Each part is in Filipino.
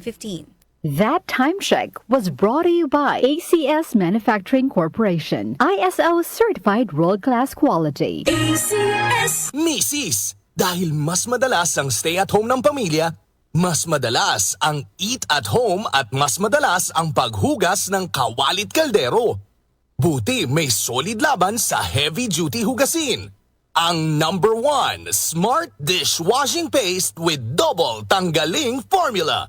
15. That time check was brought to you by ACS Manufacturing Corporation, ISO certified world-class quality. ACS! Misis, dahil mas madalas ang stay at home ng pamilya, mas madalas ang eat at home at mas madalas ang paghugas ng kawalit kaldero. Buti may solid laban sa heavy-duty hugasin. Ang number 1 Smart Dishwashing Paste with double tanggaling formula.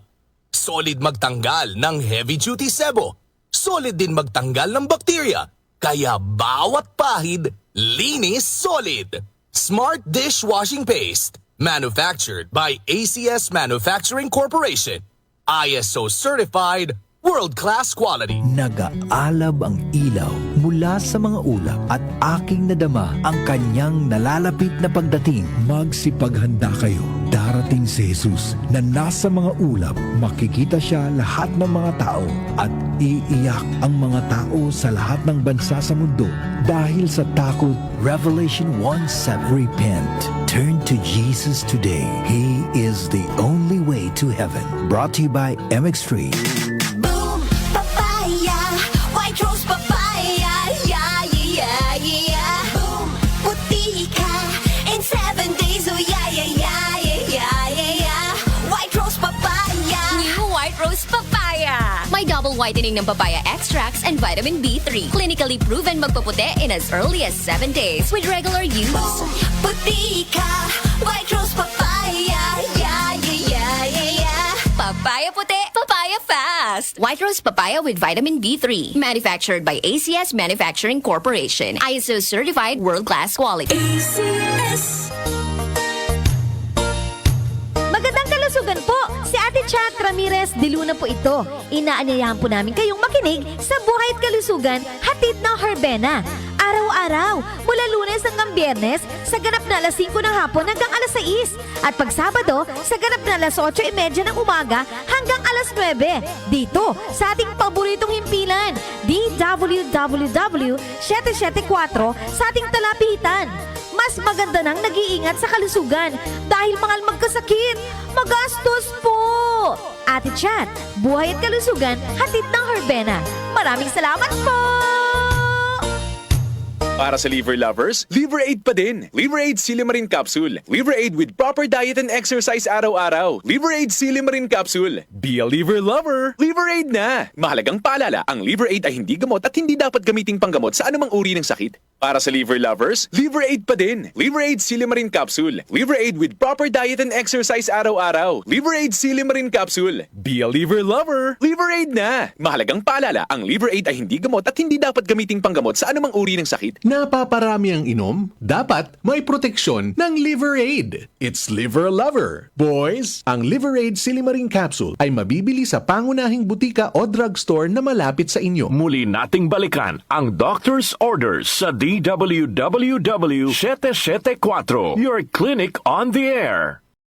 Solid magtanggal ng heavy-duty sebo. Solid din magtanggal ng bakterya. Kaya bawat pahid, linis solid. Smart Dishwashing Paste. Manufactured by ACS Manufacturing Corporation. ISO certified, world-class quality. Nag-aalab ang ilaw mula sa mga ulap at aking nadama ang kanyang nalalapit na pagdating. Magsipaghanda kayo. Darating si Jesus na nasa mga ulap. Makikita siya lahat ng mga tao at iiyak ang mga tao sa lahat ng bansa sa mundo dahil sa takot. Revelation 1:7. Repent. Turn to Jesus today. He is the only way to heaven. Brought to you by MX3. Boom, papaya, white rose papaya, yeah, yeah, yeah. Boom, puti ka in 7 days, oh yeah, yeah, yeah, yeah, yeah, yeah. White rose papaya. New White Rose Papaya. May double whitening ng papaya extracts and vitamin B3. Clinically proven magpaputi in as early as 7 days with regular use. Boom, puti ka, white rose papaya, yeah, yeah, yeah, yeah, yeah. Papaya puti, papaya fast. White Rose Papaya with vitamin B3. Manufactured by ACS Manufacturing Corporation. ISO certified world-class quality. ACS! Magandang kalusugan po! Si Ate Chat Ramirez de Luna po ito. Inaanyayahan po namin kayong makinig sa Buhay at Kalusugan, hatid ng Herbena. Araw-araw, mula Lunes hanggang Biyernes, sa ganap na alas 5 ng hapon hanggang alas 6. At pag Sabado, sa ganap na alas 8:30 ng umaga hanggang alas 9. Dito, sa ating paboritong himpilan, DWWW 774 sa ating talapitan. Mas maganda nang nag-iingat sa kalusugan dahil mahal magkasakit. Magastos po! Ate Chat, Buhay at Kalusugan, hatid ng Herbena. Maraming salamat po! Para sa liver lovers, Liver Aid pa din. Liver Aid Silimarin Capsule. Liver Aid with proper diet and exercise araw-araw. Liver Aid Silimarin Capsule. Be a liver lover. Liver Aid na. Mahalagang paalala, ang Liver Aid ay hindi gamot at hindi dapat gamiting panggamot sa anumang uri ng sakit. Para sa liver lovers, Liver Aid pa din. Liver Aid Silimarin Capsule. Liver Aid with proper diet and exercise araw-araw. Liver Aid Silimarin Capsule. Be a liver lover. Liver Aid na. Mahalagang paalala, ang Liver Aid ay hindi gamot at hindi dapat gamiting panggamot sa anumang uri ng sakit. Napaparami ang inom? Dapat may proteksyon ng Liver Aid. It's Liver Lover. Boys, ang Liver Aid Silimarin Capsule ay mabibili sa pangunahing butika o drugstore na malapit sa inyo. Muli nating balikan ang doctor's orders sa DWWW 774, your clinic on the air.